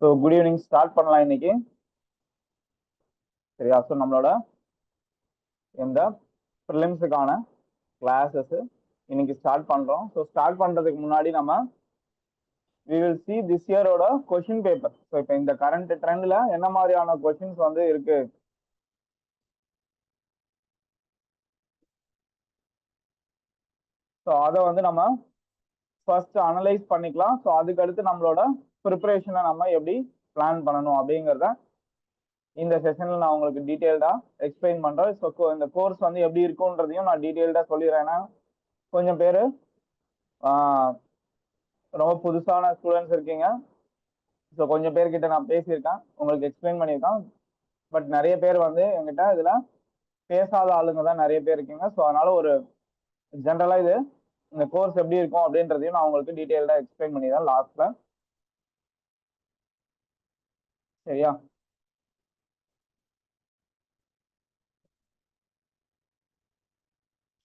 So good evening start பண்ணலாம் இன்னைக்கு. சரியா? ஸோ நம்மளோட இந்த ப்ரிலிம்ஸுக்கான கிளாஸஸ் இன்னைக்கு ஸ்டார்ட் பண்றோம். ஸோ ஸ்டார்ட் பண்றதுக்கு முன்னாடி நம்ம we will see this year-ஓட கொஸ்டின் பேப்பர். ஸோ இப்போ இந்த கரண்ட் ட்ரெண்ட்ல என்ன மாதிரியான கொஸ்டின்ஸ் வந்து இருக்கு, ஸோ அதை வந்து நம்ம ஃபர்ஸ்ட் அனலைஸ் பண்ணிக்கலாம். ஸோ அதுக்கு அடுத்து நம்மளோட ப்ரிப்பரேஷனை நம்ம எப்படி பிளான் பண்ணணும் அப்படிங்கிறத இந்த செஷன்ல நான் உங்களுக்கு டீட்டெயில்டா எக்ஸ்பிளைன் பண்றேன். ஸோ இந்த கோர்ஸ் வந்து எப்படி இருக்கும்ன்றதையும் நான் டீட்டெயில்டா சொல்லிடுறேன். ஏன்னா கொஞ்சம் பேர் ரொம்ப புதுசான ஸ்டூடெண்ட்ஸ் இருக்கீங்க. ஸோ கொஞ்சம் பேர்கிட்ட நான் பேசியிருக்கேன், உங்களுக்கு எக்ஸ்பிளைன் பண்ணியிருக்கேன். பட் நிறைய பேர் வந்து என்கிட்ட இதுல பேசாத ஆளுங்க தான் நிறைய பேர் இருக்கீங்க. ஸோ அதனால ஒரு ஜென்ரலா இது இந்த கோர்ஸ் எப்படி இருக்கும் அப்படின்றதையும் நான் உங்களுக்கு டீட்டெயில்டா எக்ஸ்பிளைன் பண்ணிடுறேன் லாஸ்ட்ல. சரியா?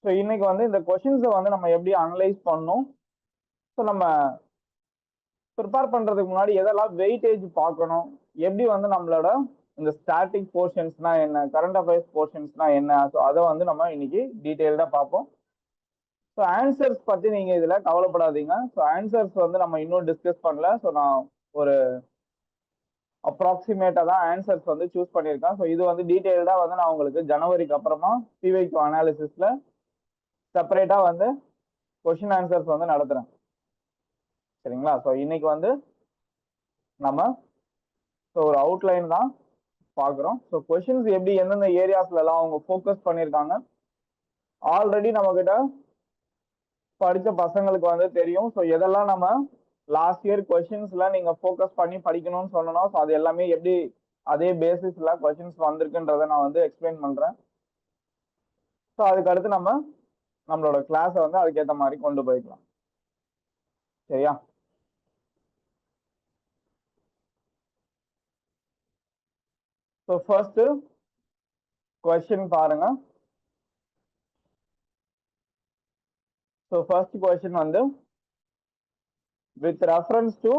ஸோ இன்னைக்கு வந்து இந்த கொஸ்டின்ஸை வந்து நம்ம எப்படி அனலைஸ் பண்ணணும், ஸோ நம்ம ப்ரிப்பேர் பண்றதுக்கு முன்னாடி எதெல்லாம் வெயிட்டேஜ் பார்க்கணும், எப்படி வந்து நம்மளோட இந்த ஸ்டாட்டிக் போர்ஷன்ஸ்னா என்ன, கரண்ட் அஃபேர்ஸ் போர்ஷன்ஸ்னா என்ன, ஸோ அதை வந்து நம்ம இன்னைக்கு டீட்டெயில்டா பார்ப்போம். ஸோ ஆன்சர்ஸ் பத்தி நீங்க இதுல கவலைப்படாதீங்க. ஸோ ஆன்சர்ஸ் வந்து நம்ம இன்னும் டிஸ்கஸ் பண்ணல. ஸோ நான் ஒரு அப்ராக்சிமேட்டா தான் ஆன்சர்ஸ் வந்து சூஸ் பண்ணியிருக்கேன். ஸோ இது வந்து டீட்டெயில்டா வந்து நான் உங்களுக்கு ஜனவரிக்கு அப்புறமா பிவைக்யூ அனாலிசிஸ்ல செப்பரேட்டா வந்து கொஸ்டின் ஆன்சர்ஸ் வந்து நடத்துறேன். சரிங்களா? ஸோ இன்னைக்கு வந்து நம்ம ஒரு அவுட்லைன் தான் பார்க்குறோம். ஸோ கொஸ்டின்ஸ் எப்படி எந்தெந்த ஏரியாஸ்ல எல்லாம் அவங்க ஃபோக்கஸ் பண்ணியிருக்காங்க ஆல்ரெடி நம்ம கிட்ட படித்த பசங்களுக்கு வந்து தெரியும். ஸோ எதெல்லாம் நம்ம லாஸ்ட் இயர் கொஸ்டின்ஸ்ல நீங்க ஃபோக்கஸ் பண்ணி படிக்கணும்னு சொன்னோம். ஸோ அது எல்லாமே எப்படி அதே பேசிஸ்ல கொஸ்டின்ஸ் வந்திருக்குன்றதை நான் வந்து எக்ஸ்பிளைன் பண்றேன். ஸோ அதுக்கு அடுத்து நம்ம நம்மளோட கிளாஸை வந்து அதுக்கேற்ற மாதிரி கொண்டு போய்க்கலாம். சரியா? ஸோ ஃபர்ஸ்ட் கொஸ்டின் பாருங்க. ஸோ ஃபர்ஸ்ட் கொஸ்டின் வந்து with reference to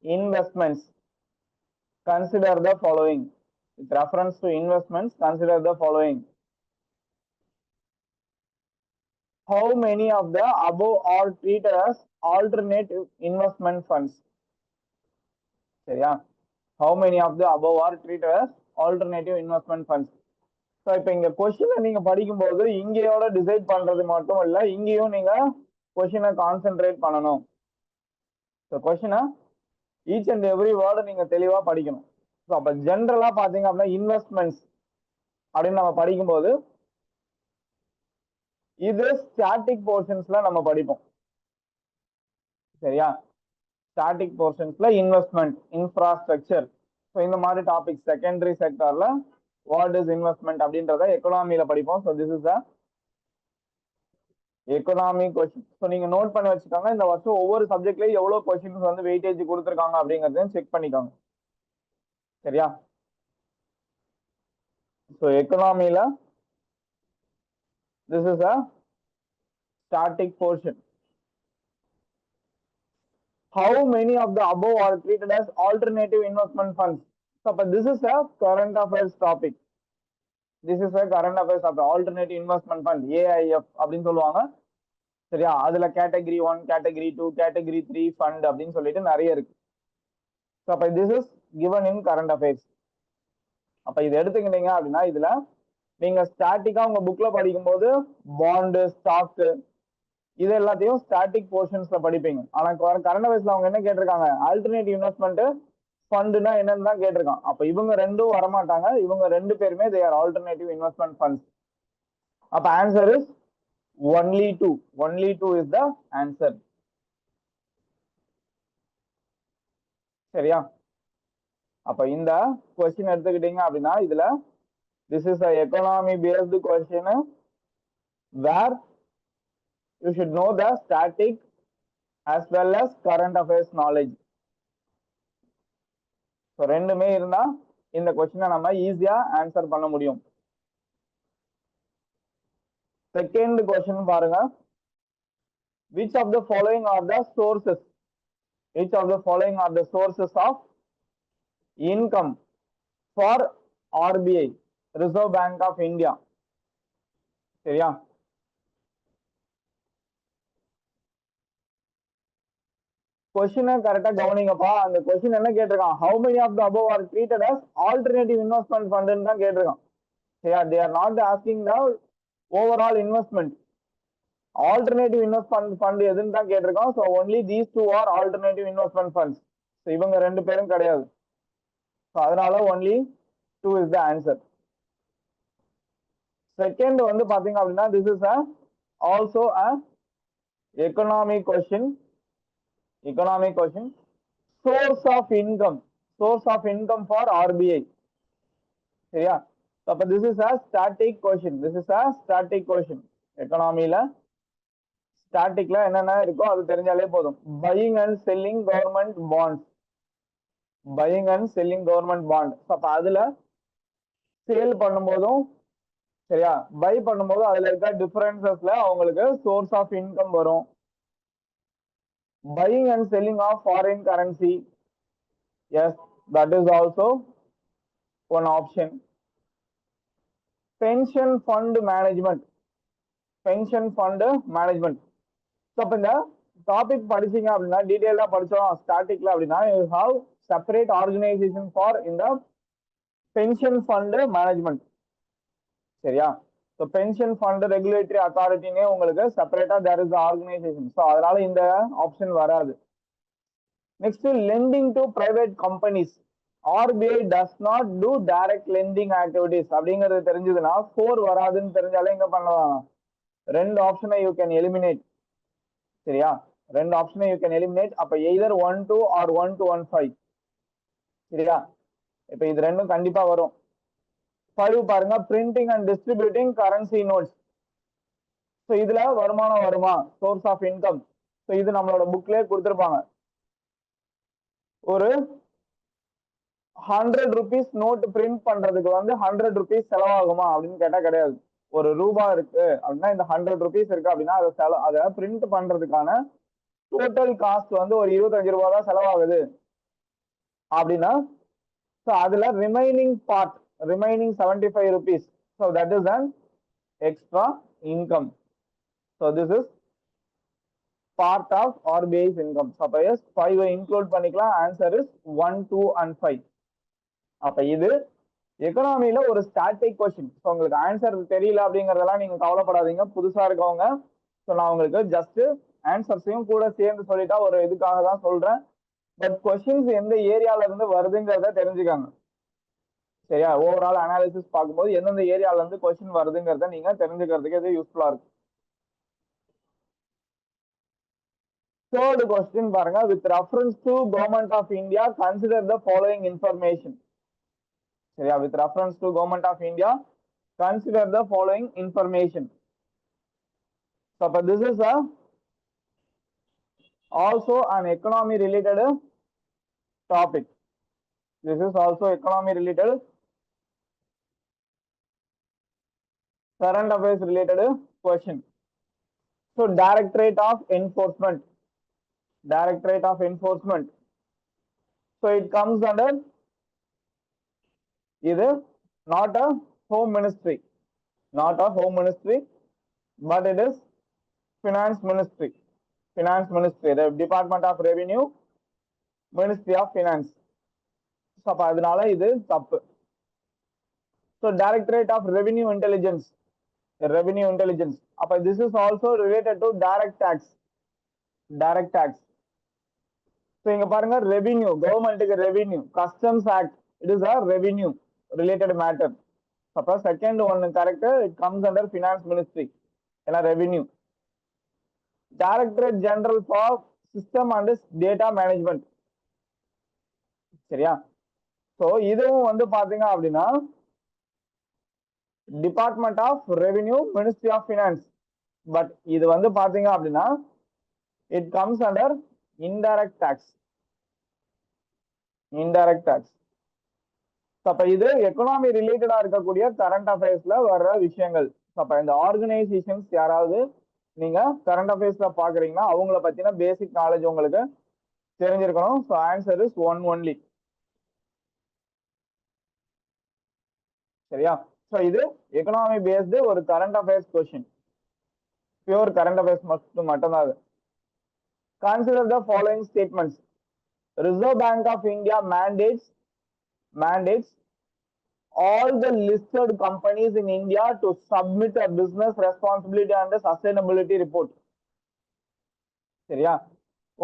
investments consider the following. With reference to investments consider the following. How many of the above are treated as alternative investment funds? சரியா? How many of the above are treated as alternative investment funds? So இப்போ இங்க கொஸ்டினை நீங்க படிக்கும்போது இங்கேயோட decide பண்றது மட்டும் இல்லை, இங்கேயும் நீங்க கொஸ்டினை கான்சென்ட்ரேட் பண்ணணும். ஸோ கொஸ்டினை ஈச் அண்ட் எவ்ரி வேர்டு நீங்க தெளிவா படிக்கணும். ஸோ அப்ப ஜென்ரலா பாத்தீங்க அப்படின்னா இன்வெஸ்ட்மெண்ட்ஸ் அப்படின்னு நம்ம படிக்கும்போது இது ஸ்டாட்டிக் போர்ஷன்ஸ்ல நம்ம படிப்போம். சரியா? ஸ்டாட்டிக் போர்ஷன்ஸ்ல இன்வெஸ்ட்மெண்ட், இன்ஃப்ராஸ்ட்ரக்சர், ஸோ இந்த மாதிரி டாபிக் செகண்டரி செக்டர்ல வாட் இஸ் இன்வெஸ்ட்மெண்ட் அப்படின்றத எக்கனாமியில படிப்போம். So this is the economy question. So நீங்க நோட் பண்ணி வச்சுக்கோங்க, இந்த வருஷம் ஒவ்வொரு சப்ஜெக்ட்லயும் எவ்வளவு கொஸ்டின்ஸ் வந்து வெயிட்டேஜ் கொடுத்துருக்காங்க அப்படிங்கறதையும் செக் பண்ணிக்கோங்க. சரியா? ஸோ எக்கனாமியில this is a static portion. How many of the above are treated as alternative investment funds? So this is a current affairs topic. This is a current affairs of alternative investment fund, AIF அப்படின்னு சொல்லுவாங்க. சரியா? அதுல category 1, category 2, category 3 fund அப்படின்னு சொல்லிட்டு நிறைய இருக்கு. So அப்ப this is given in current affairs. அப்ப இது எடுத்துக்கிட்டீங்க அப்படின்னா இதுல நீங்க ஸ்டாட்டிக்கா உங்க புக்ல படிக்கும்போது பாண்டு, ஸ்டாக் இது எல்லாத்தையும் ஸ்டாட்டிக் போர்ஷன்ஸ்ல படிப்பீங்க. ஆனா கரண்ட் அஃபேர்ஸ்ல அவங்க என்ன கேட்டிருக்காங்க, ஆல்டர்னேட்டிவ் இன்வெஸ்ட்மெண்ட் ஃபண்ட்னா என்னன்னு தான் கேட்டிருக்காங்க. அப்ப இவங்க ரெண்டும் வரமாட்டாங்க, இவங்க ரெண்டு பேருமே they are alternative investment funds. அப்ப answer is only two is the answer. சரியா? அப்ப இந்த கொஸ்டின் எடுத்துக்கிட்டீங்க அப்படின்னா இதுல this is a economy based question where you should know the static as well as current affairs knowledge. So ரெண்டுமே இருந்தா இந்த கொஸ்டினை நம்ம ஈஸியா ஆன்சர் பண்ண முடியும். செகண்ட் கொஸ்டின் பாருங்க. which of the following are the sources of income for RBI, Reserve Bank of India. சரியா? கொஸ்டினை கரெக்டா கவனிங்கப்பா. அந்த கொஸ்டின் என்ன கேட்டிருக்கான், how many of the above are treated as alternative investment fund தான் கேட்டிருக்கான். சரியா? they are not asking the overall investment. alternative investment fund எதுன்னு தான் கேட்டிருக்கான். so only these two are alternative investment funds. so இவங்க ரெண்டு பேரும் கிடையாது. so அதனால only 2 is the answer. second வந்து பாத்தீங்க அப்படின்னா this is a also a economic question. source of income for RBI. சரியா? அப்ப this is a static question. எக்கனாமில ஸ்டாட்டிக்ல என்னென்ன இருக்கோ அது தெரிஞ்சாலே போதும். buying and selling government bonds. அப்ப அதுல சேல் பண்ணும்போதும் சரியா, பை பண்ணும்போதும் அதுல இருக்க டிஃபரன்சஸ்ல அவங்களுக்கு சோர்ஸ் ஆஃப் இன்கம் வரும். buying and selling of foreign currency, yes, that is also one option. pension fund management. so அப்ப இந்த டாபிக் படிச்சீங்க அப்படின்னா டீடைலா படிச்சோம் ஸ்டாட்டிக்ல அப்படின்னா you have separate organization for in the pension fund management. சரியா? so pension fund regulatory authority னே உங்களுக்கு செப்பரேட்டா there is the organization. so அதனால இந்த ஆப்ஷன் வராது. next lending to private companies. RBI does not do direct lending activities அப்படிங்கிறது தெரிஞ்சதுன்னா 4 வராதுன்னு தெரிஞ்சாலே எங்க பண்ணலாம், ரெண்டு ஆப்ஷனை you can eliminate. சரியா? ரெண்டு ஆப்ஷனை you can eliminate. அப்ப either 1-2 or 1-1-5. சரியா? இப்ப இது ரெண்டும் கண்டிப்பா வரும். 5 பாருங்க, printing and distributing currency notes. so இதுல வருமானம் வருமா, source of income. so இது நம்மளோட புக்லயே கொடுத்திருப்பாங்க. ஒரு 100 rupees நோட் பிரிண்ட் பண்றதுக்கு வந்து 100 rupees செலவாகுமா அப்படின்னு கேட்டா கிடையாது. ஒரு ரூபா இருக்கு அப்படின்னா இந்த 100 rupees இருக்கு அப்படின்னா அதை பிரிண்ட் பண்றதுக்கான டோட்டல் காஸ்ட் வந்து ஒரு 25 ரூபாய் தான் செலவாகுது அப்படின்னா அதுல remaining 75 rupees. so that is an extra income. so this is part of RBI's income. அப்ப yes 5 include பண்ணிக்கலாம். answer is 1, 2 and 5. அப்ப இது எக்கனாமில ஒரு ஸ்டாட்டிக் கொஸ்டின். ஸோ உங்களுக்கு ஆன்சர் தெரியல அப்படிங்கறதெல்லாம் நீங்க கவலைப்படாதீங்க. புதுசா இருக்கவங்க ஸோ நான் உங்களுக்கு ஜஸ்ட் ஆன்சர்ஸையும் கூட சேர்ந்து சொல்லிட்டா ஒரு இதுக்காக தான் சொல்றேன். பட் கொஸ்டின்ஸ் எந்த ஏரியால இருந்து வருதுங்கிறத தெரிஞ்சுக்காங்க. சரியா? ஓவரால் அனாலிசிஸ் பார்க்கும்போது எந்தெந்த ஏரியால இருந்து கொஸ்டின் வருதுங்கிறத நீங்க தெரிஞ்சுக்கிறதுக்கு இது யூஸ்ஃபுல்லா இருக்கும். Third question பாருங்க, with reference to Government of India, consider the following information. சரியா? with reference to Government of India, consider the following information. so this is also an economy related topic. This is also economy related, current affairs related question. so Directorate of Enforcement. so it comes under இது not a home ministry, but it is finance ministry, the Department of Revenue, Ministry of Finance. so அப்ப அதனால இது தப்பு. so Directorate of Revenue Intelligence. அப்ப this is also related to direct tax. so இங்க பாருங்க, revenue, கவர்மெண்ட்டுக்கு revenue, customs act, it is a revenue related matter. அப்ப second one correct, it comes under finance ministry, ஏன்னா revenue. Directorate general for system and data management. சரியா? So இதுவும் வந்து பாத்தீங்க அப்படின்னா department of revenue, ministry of finance. But இது வந்து பாத்தீங்க அப்படின்னா it comes under indirect tax. அப்ப இது எக்கனாமி ரிலேட்டடா இருக்கக்கூடிய கரண்ட் அஃபேர்ஸ்ல வர்ற விஷயங்கள். அப்ப இந்த ஆர்கனைசேஷன்ஸ் யாராவது நீங்க கரண்ட் அஃபேர்ஸ்ல பாக்குறீங்கன்னா அவங்கள பத்தின பேசிக் நாலேஜ் உங்களுக்கு தெரிஞ்சிருக்கணும். So answer is 1 only. சரியா? சோ இது எக்கனாமி பேஸ்டு ஒரு current affairs question, pure current affairs மட்டும்தான் அது. Consider the following statements. Reserve bank of India mandates all the listed companies in India to submit a business responsibility and a sustainability report. சரியா?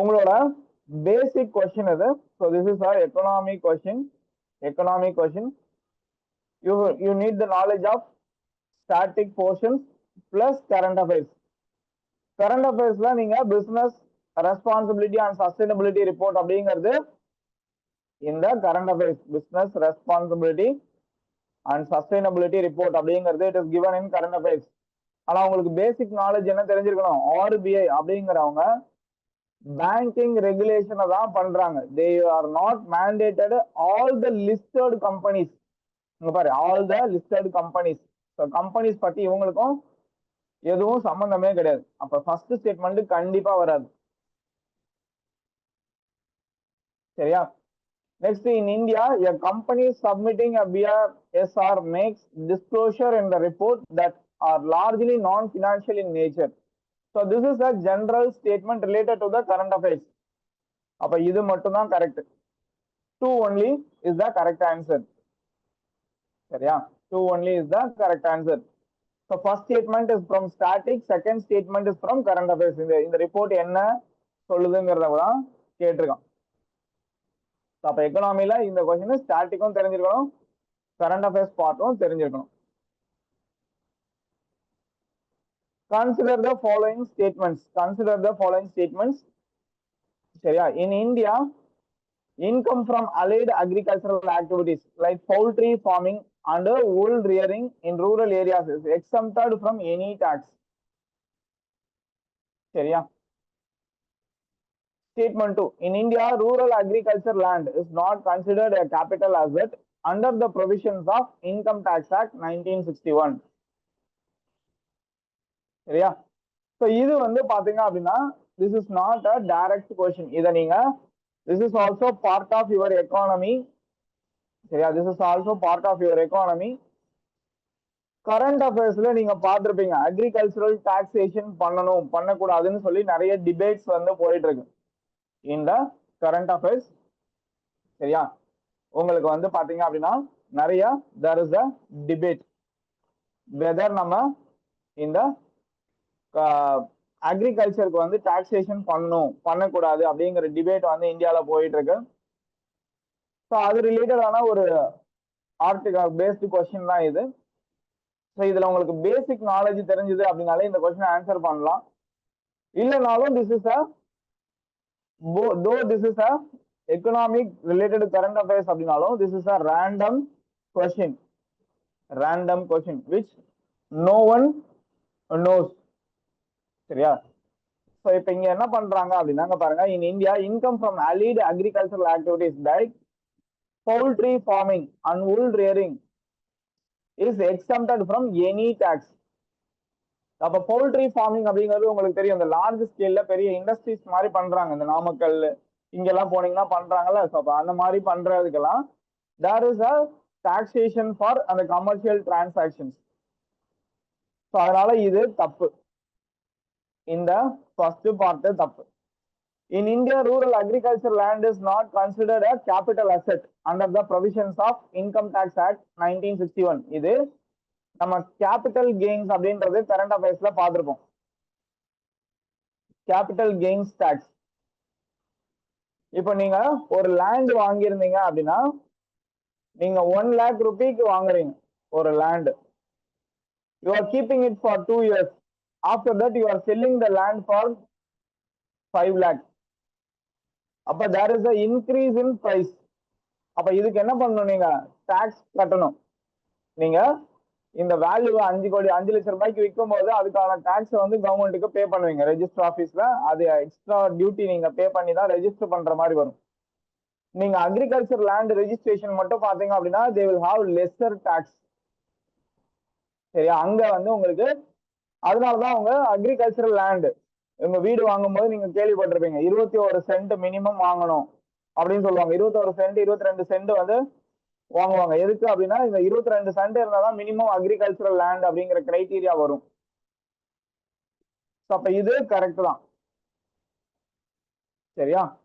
உங்களோட basic question இது. So this is our economic question. You need the knowledge of static portions plus current affairs. Current affairsல நீங்க business responsibility and sustainability report அப்படிங்கிறது இந்த current affairs business responsibility and sustainability report அப்படிங்கிறது it is given in current affairs. ஆனா உங்களுக்கு basic knowledge என்ன தெரிஞ்சிருக்கணும்? RBI அப்படிங்கிறவங்க banking ரெகுலேஷனை தான் பண்றாங்க. they are not mandated all the listed companies. இங்க பாரு, all the listed companies. so companies பத்தி இவங்களுக்கும் எதுவும் சம்பந்தமே கிடையாது. அப்ப ஃபர்ஸ்ட் ஸ்டேட்மெண்ட் கண்டிப்பா வராது. சரியா? Next, in India, a company submitting a BRSR makes disclosure in the report that are largely non-financial in nature. So this is a general statement related to the current affairs. அப்ப இது மட்டும் தான் correct. 2 only is the correct answer. சரியா? 2 only is the correct answer. So first statement is from static, second statement is from current affairs. இந்த report என்ன சொல்லுதுங்கிறத தான் கேட்டிருக்கான். அப்ப எக்கனாமில இந்த கொஸ்டின் ஸ்டாட்டிக்கும் தெரிஞ்சிருக்கணும், கரண்ட் அஃபேர்ஸ் பார்ட்டும் தெரிஞ்சிருக்கணும். Consider the following statements. சரியா? In India, income from allied agricultural activities like poultry farming and wool rearing in rural areas is exempted from any tax. சரியா? Statement 2. In India, rural agriculture land is not considered a capital asset under the provisions of Income Tax Act 1961. சரியா? So இது வந்து பாத்தீங்க அப்படின்னா this is not a direct question. இத நீங்க this is also part of your economy. சரியா? this is also part of your economy. Current அஃபேர்ஸ்ல நீங்க பார்த்திருப்பீங்க, அக்ரிகல்ச்சரல் டாக்ஸேஷன் பண்ணணும் பண்ணக்கூடாதுன்னு சொல்லி நிறைய டிபேட்ஸ் வந்து போயிட்டு இருக்கு இந்த கரண்ட் அஃபேர்ஸ். சரியா? உங்களுக்கு வந்து பாத்தீங்க அப்படின்னா நிறைய there is a debate whether நம்ம இந்த அக்ரிகல்ச்சருக்கு வந்து டாக்ஸேஷன் பண்ணணும் பண்ணக்கூடாது அப்படிங்கிற டிபேட் வந்து இந்தியால போயிட்டு இருக்கு. ஸோ அது ரிலேட்டடான ஒரு ஆர்டிகல் பேஸ்டு கொஸ்டின் தான் இது. ஸோ இதுல உங்களுக்கு பேசிக் நாலேஜ் தெரிஞ்சது அப்படின்னாலே இந்த கொஸ்டின் ஆன்சர் பண்ணலாம். இல்லைனாலும் this is a economic related current affairs அப்படின்னாலும் this is a random question which no one knows. சரியா? சோ இப்போ இங்க என்ன பண்றாங்க அப்படின்னா பாருங்க, in India, income from allied agricultural activities like poultry farming and wool rearing is exempted from any tax. அப்ப poultry farming அப்படிங்கிறது உங்களுக்கு தெரியும், இந்த லார்ஜ் ஸ்கேல்ல பெரிய இண்டஸ்ட்ரீஸ் மாதிரி பண்றாங்க. இந்த நாமக்கல் இங்கெல்லாம் போனீங்கன்னா பண்றாங்கல்ல. ஸோ அப்ப அந்த மாதிரி பண்றதுக்கெல்லாம் there is a taxation for அந்த கமர்ஷியல் டிரான்சாக்ஷன்ஸ். ஸோ அதனால இது தப்பு, இந்த ஃபர்ஸ்ட் பார்ட் தப்பு. In India, rural agriculture land is not considered a capital asset under the provisions of Income Tax Act 1961. இது நம்ம கேபிட்டல் கெயின்ஸ் அப்படின்றது கரண்ட் அஃபேர்ஸ்ல பார்த்திருப்போம். Capital gains tax. இப்போ நீங்க ஒரு லேண்ட் வாங்கியிருந்தீங்க அப்படின்னா நீங்க 1 lakh ரூபாய்க்கு வாங்குறீங்க ஒரு land. You are keeping it for 2 years. After that, you are selling the land for 5 lakhs. அப்ப there is a increase in price. அப்ப இதுக்கு என்ன பண்ணணும்? நீங்க டாக்ஸ் கட்டணும். நீங்க இந்த வேல்யூ 5 லட்சம் ரூபாய்க்கு விற்கும் போது அதுக்கான டாக்ஸ் வந்து கவர்மெண்ட்டுக்கு பே பண்ணுவீங்க ரெஜிஸ்டர் ஆஃபீஸ்ல. அது எக்ஸ்ட்ரா டியூட்டி நீங்க பே பண்ணி தான் ரெஜிஸ்டர் பண்ற மாதிரி வரும். நீங்க அக்ரிகல்ச்சர் லேண்ட் ரெஜிஸ்ட்ரேஷன் மட்டும் பாத்தீங்க அப்படின்னா they will have lesser tax. சரியா? அங்க வந்து உங்களுக்கு அதனாலதான் அவங்க அக்ரிகல்ச்சரல் லேண்ட் உங்க வீடு வாங்கும் போது நீங்க கேள்விப்பட்டிருப்பீங்க 21 சென்ட் மினிமம் வாங்கணும் அப்படின்னு சொல்லுவாங்க. 21 சென்ட் 22 சென்ட் வந்து வாங்குவாங்க. எதுக்கு அப்படின்னா இந்த 22 சண்டே இருந்தாதான் மினிமம் அக்ரிகல்ச்சரல் லேண்ட் அப்படிங்கிற கிரைட்டீரியா வரும். அப்ப இது கரெக்ட் தான். சரியா?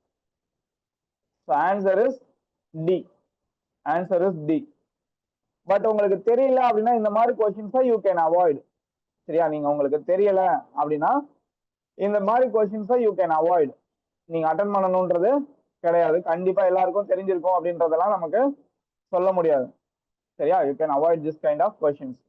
Answer is D. Answer is D. But உங்களுக்கு தெரியல அப்படின்னா இந்த மாதிரி கொஸ்டின்ஸை யூ கேன் அவாய்ட். சரியா? நீங்க உங்களுக்கு தெரியல அப்படின்னா இந்த மாதிரி கொஸ்டின்ஸை யூ கேன் அவாய்ட். நீங்க அட்டன் பண்ணணும்ன்றது கிடையாது. கண்டிப்பா எல்லாருக்கும் தெரிஞ்சிருக்கும் அப்படின்றதெல்லாம் நமக்கு சொல்ல முடியாது. சரியா? You can avoid this kind of questions.